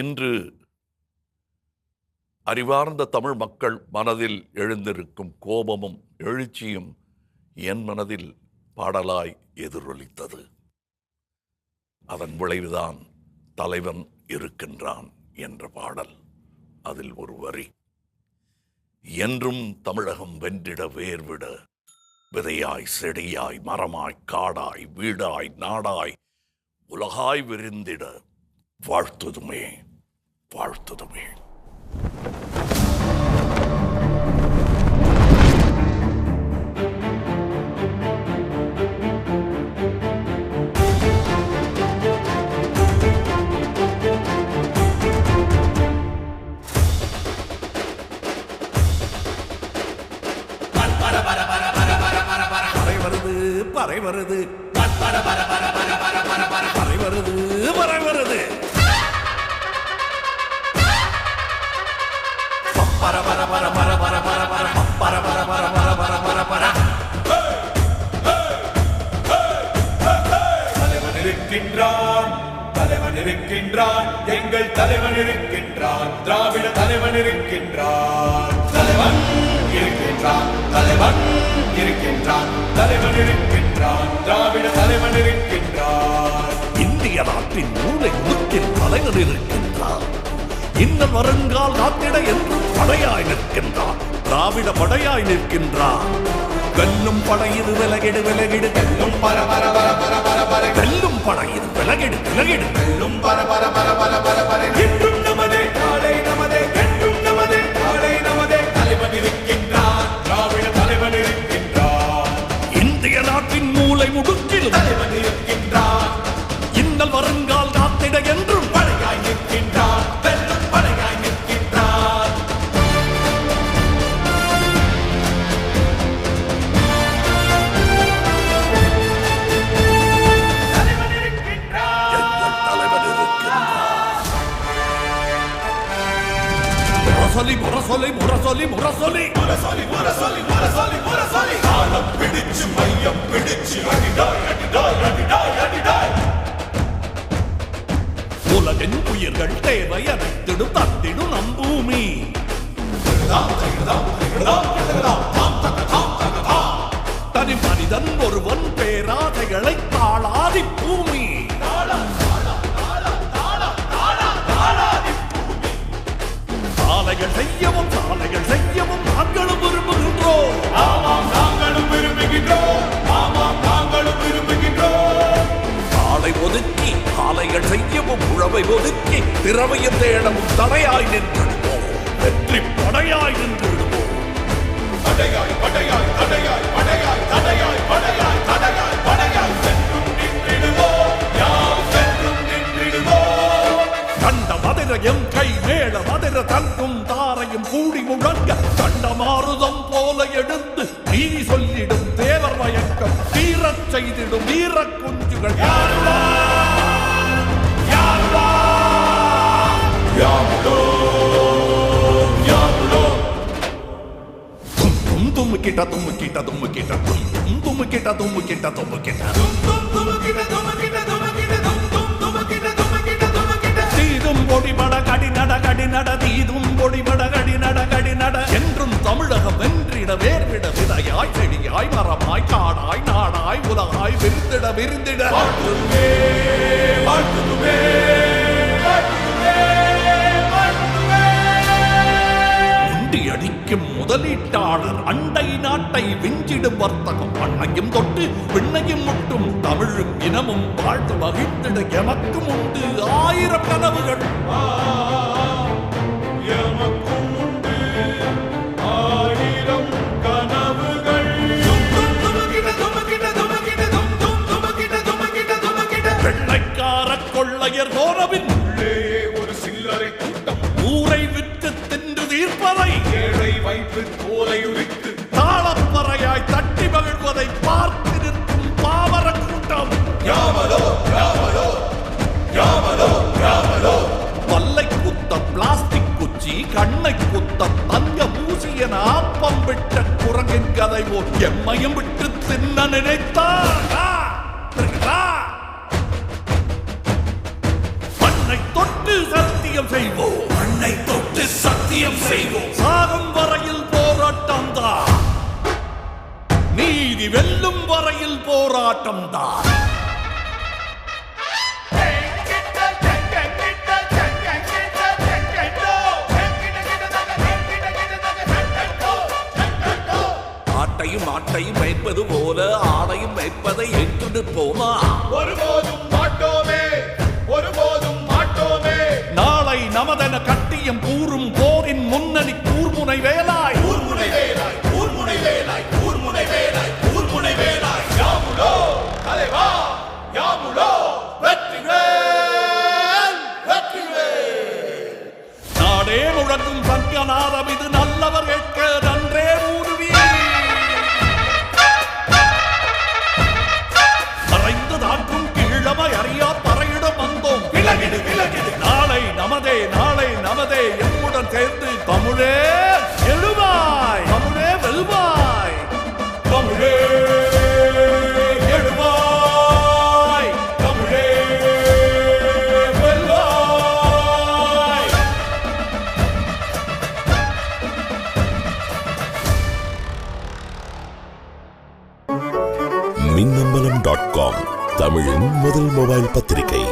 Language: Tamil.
இன்று அறிவார்ந்த தமிழ் மக்கள் மனதில் எழுந்திருக்கும் கோபமும் எழுச்சியும் என் மனதில் பாடலாய் எதிரொலித்தது. அதன் விளைவுதான் தலைவன் இருக்கின்றான் என்ற பாடல். அதில் ஒரு வரி, என்றும் தமிழகம் வென்றிட வேர்விட விதையாய் செடியாய் மரமாய் காடாய் வீடாய் நாடாய் உலகாய் விரிந்திட வாழ்த்துதுமே வாழ்த்துதுமே. பறை வருது பறை வருது பறை வருது பர பர பர பர பர பர பர பர பர பர பர பர பர பர. தலைவன் இருக்கின்றான், தலைவன் இருக்கின்றான், எங்கள் தலைவன் இருக்கின்றான், திராவிட தலைவன் இருக்கின்றான், தலைவன் இருக்கின்றான், தலைவன் இருக்கின்றான், தலைவன் இருக்கின்றான், திராவிட தலைவன் இருக்கின்றான். இந்திய நாட்டின் மூளை முக்கில் தலைவன் இருக்கின்றான். இன்னும் வருங்கால் காத்திட என்றும் படையாய் நிற்கின்றான், திராவிட படையாய் நிற்கின்றான். வெல்லும் படையிது விலகிடு விலகிடு வெல்லும் பர பர பர பர பர பர வெல்லும் படையிது விலகிடு விலகிடு வெல்லும் பர பர பர பர பர பர. என்றும் நமதே நாளை நமதே, என்றும் நமதே நாளை நமதே, தலைவன் இருக்கின்றான், திராவிட தலைவன் இருக்கின்றான். இந்திய நாட்டின் மூளை முடுக்கில் தலைவன் இருக்கின்றான். இன்னல் வருங்கால் காத்திட என்றும் படையாய் நிற்கின்றான், வெல்லும் படையாய் நிற்கின்றான். தலைவன் இருக்கின்றான், எங்கள் தலைவன் இருக்கின்றான். முரசொலி முரசொலி முரசொலி முரசொலி முரசொலி முரசொலி முரசொலி முரசொலி. காலம் பிடிச்சு மையம் பிடிச்சு அடிடாய் அடிடாய் அடிடாய் அடிடாய். உலகின் உயிர்கள் தேவை அனைத்திடும் தத்திடும் நம் பூமி. தனி மனிதன் ஒருவன் பேராதைகளை தாளாதி பூமி. சாலைகள் செய்யவும் சாலைகள் செய்யவும் நாங்களும் விரும்புகின்றோம். ஆமாம் நாங்களும் விரும்புகின்றோம், ஆமாம் நாங்களும் விரும்புகின்றோம். சாலை ஒதுக்கி சாலைகள் செய்யவும் உழவை ஒதுக்கி திறமையை தேடவும் தடையாய் நின்றிடுவோம், வெற்றி படையாய் நின்றிடுவோம். படையாய் படையாய் படையாய் படையாய் தடையாய் படையாய் தடையாய் படையாய் சென்றும் நின்றிடுவோம், யாம் சென்றும் நின்றிடுவோம். கண்ட மதுரையும் கை மேல மதுர தங்கும் தாரையும் கூடி முழங்க கண்ட மாறுதம் போல எடுத்து நீ சொல்லிடும் தேவர் மயக்கம் வீரச் செய்திடும் வீர குஞ்சுகள். தும்முக்கிட்ட தும்முக்கிட்ட தும்முக்கிட்ட தும் தும்முக்கிட்ட தும்முக்கிட்ட தும்முக்கிட்ட தீதும் பொடிபட கடிநட கடிநட தீதும் பொடிபட கடிநட கடிநட. என்றும் தமிழகம் வென்றிட வேர்விட விதையாய் செடியாய் மரமாய் காடாய் நாடாய் உலகாய் விருந்திட விருந்திட வாழ்த்துமே வாழ்த்துமே. அடிக்கும் முதலீட்டாளர் அண்டை நாட்டை விஞ்சிடும் வர்த்தகம் மண்ணையும் தொட்டு விண்ணையும் முட்டும் தமிழும் இனமும் வாழ்த்து மகிழ்ந்திட எமக்கும் உண்டு ஆயிரம் கனவுகள். எமக்கும் உண்டு ஆயிரம் கனவுகள். வெள்ளைக்கார கொள்ளையர் போனவின் ஒரு சில்லறை கூட்டம் ஊரை விட்டு தின்று தீர்ப்பதை ஏழை வைப்பு தோலை உரித்து தாளப்பறையாய் தட்டி மகிழ்வதை பார்த்து நிற்கும் பாவர கூட்டம். யாமலோ யாமலோ யாமலோ யாமலோ. வல்ல சத்தியம் செய்வோம். மண்ணை தொட்டு சத்தியம் செய்வோம். சாகும் வரையில் போராட்டம் தான், நீதி வெல்லும் வரையில் போராட்டம் தான். ஆட்டையும் ஆட்டையும் வைப்பது போல ஆடையும் வைப்பதை ஏற்று போமா? ஒருபோதும் மாட்டோமே, ஒருபோதும் மாட்டோமே. நாளை நமதென கட்டியம் கூறும் போரின் முன்னணி கூர்முனை வேலாய், கூர்முனை வேலாய், கூர்முனை வேலாய், கூர்முனை வேலாய், கூர்முனை வேலாய். யாமுலோ தலைவா, யாமுலோ வெற்றிவேல், வெற்றிவேல். நாடே முழங்கும் சங்கநாதம் இது நல்லவர் கேட்க நன்றே ஊடுவி. மறைந்து தாக்கும் கீழமை அறியா பறையிடம் வந்தோம். விலகிடு, விலகிடு. நாளை நமதே, நாளை நமதே. எம்முடன் சேர்ந்து தமிழே எழுவாய், தமிழே வெல்வாய். தமிழே எழுவாய், தமிழே வெல்வாய். மின்னம்பலம்.com தமிழின் முதல் மொபைல் பத்திரிகை.